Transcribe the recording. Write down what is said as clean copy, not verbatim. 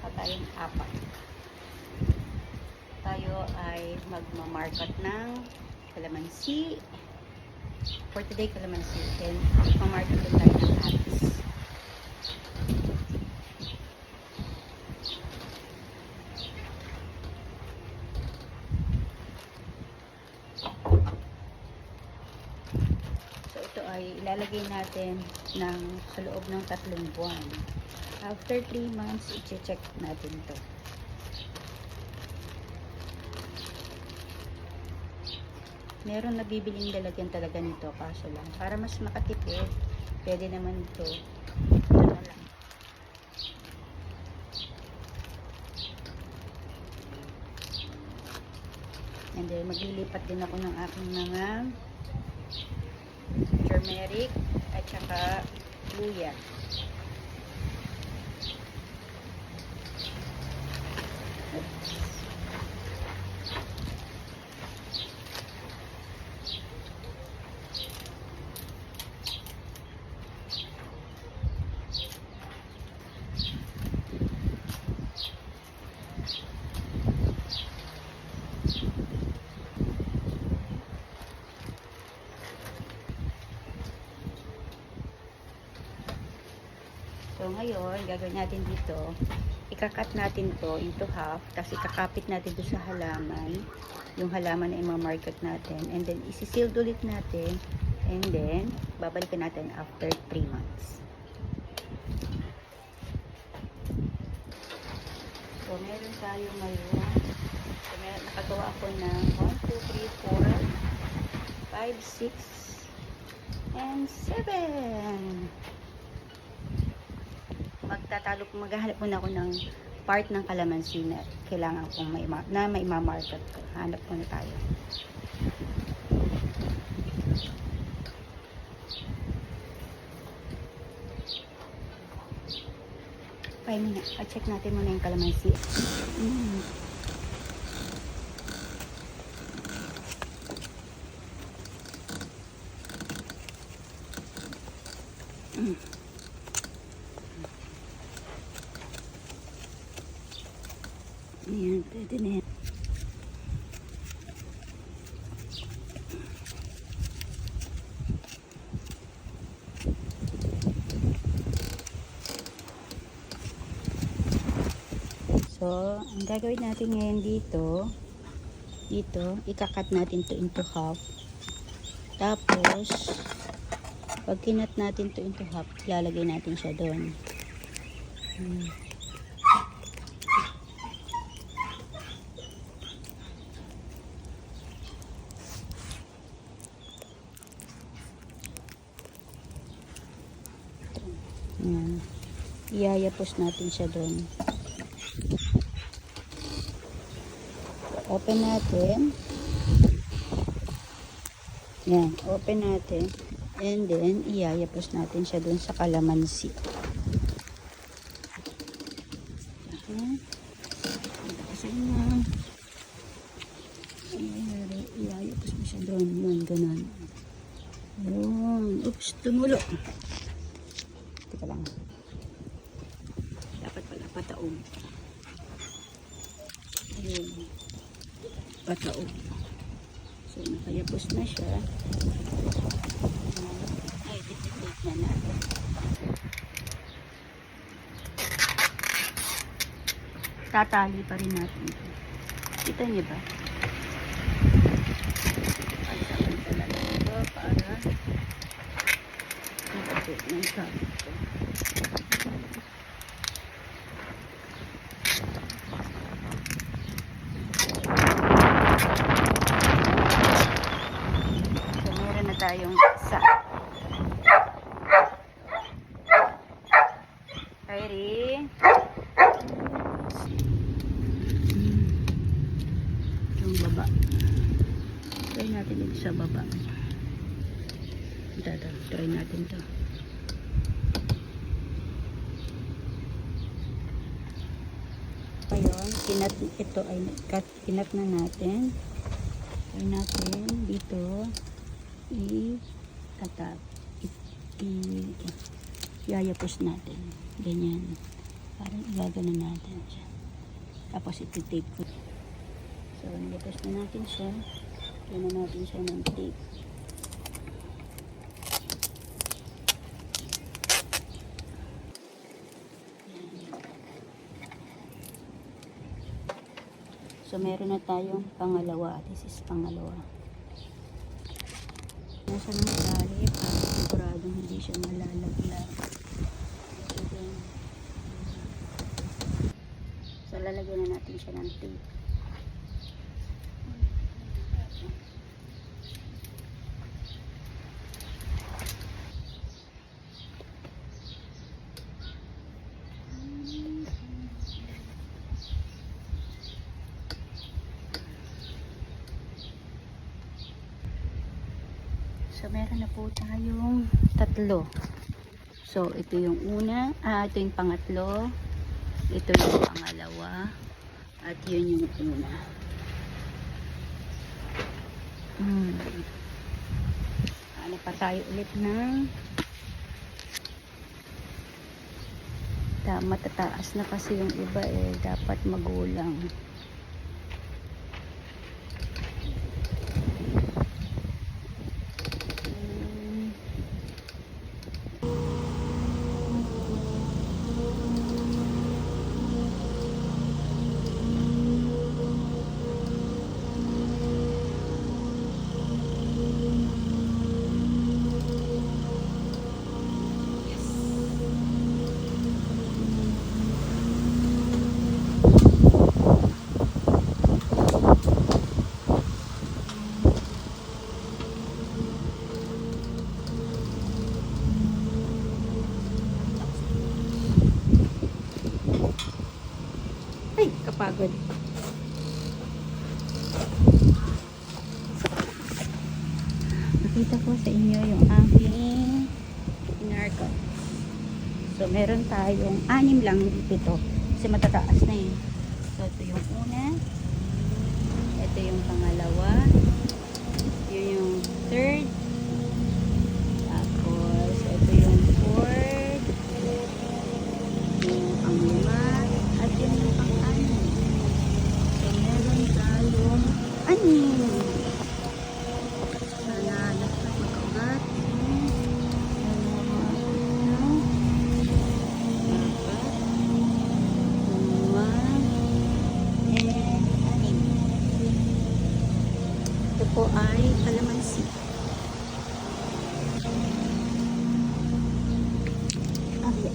pa tayong apat. Tayo ay magmamarket ng kalamansi. For today, kalamansi. Then, magmamarket din tayo ng atis. So, ito ay ilalagay natin sa loob ng 3 buwan. After 3 months, i-check natin to. Meron nabibiling lalagyan talaga nito, kaso lang para mas makatipid, pwede naman ito ano lang. And then maglilipat din ako ng aking mga turmeric at saka luya. So, ngayon, gagawin natin dito, ikakat natin to into half, tapos ikakapit natin doon sa halaman, yung halaman na i-market natin, and then isi-sealed ulit natin, and then, babalikan natin after 3 months. So, meron tayo ngayon, so, nakagawa ako ng 1, 2, 3, 4, 5, 6, and 7. Maghahanap muna ako ng part ng kalamansi na kailangan kong maimamarket ko. Hanap muna tayo. Pay muna. Check natin muna yung kalamansi. Ayan, pwede na yan. So, ang gagawin natin ngayon dito, ikakat natin to into half. Tapos, pag kinat natin to into half, ilalagay natin siya doon. Ayan. Iyayapos natin siya doon. Open natin. Ayan. Open natin. And then, iyayapos natin siya doon sa kalamansi. Ayan. Iyayapos mo siya doon. Yun, ganun. Yun. Oops, tumulo. Teka lang. Dapat pala pataog. Ayun. Pataog. So, nakayapos na siya. Ay, titik na natin. Tatali pa rin natin ito. Kita niyo ba? Ay, sabi talaga ito para makapit ng sabi ito. Tayong isa. Ready? Yung baba. Try natin dito sa baba. Try natin to. Ngayon, ito ay kinat na natin. Try natin dito. Iyayapos natin ganyan, Parang igagano natin siya. Tapos iti-tape ko. So, nilabas na natin siya. Lagyan na natin siya ng tape. So, meron na tayong pangalawa. This is pangalawa. Nasa ng ilalim para siguradong hindi siya malalaglag. So, lalagyan na natin siya ng tape. So, meron na po tayong tatlo. So, ito yung una, ito yung pangatlo, ito yung pangalawa, at yun yung una. Ano pa tayo ulit ng matataas na kasi yung iba dapat magulang. Ay, kapagod. Nakita ko sa inyo yung aking inargot. So, meron tayong 6 lang, hindi 7. Kasi matataas na eh. So, ito yung una. Ito yung pangalawa. Ito yung third. Tapos, ito yung fourth. Yung pang-5. At yun yung pang-6. So, meron tayong 6. Sana lahat magkaugat. Ito po ay kalamansi. Okay.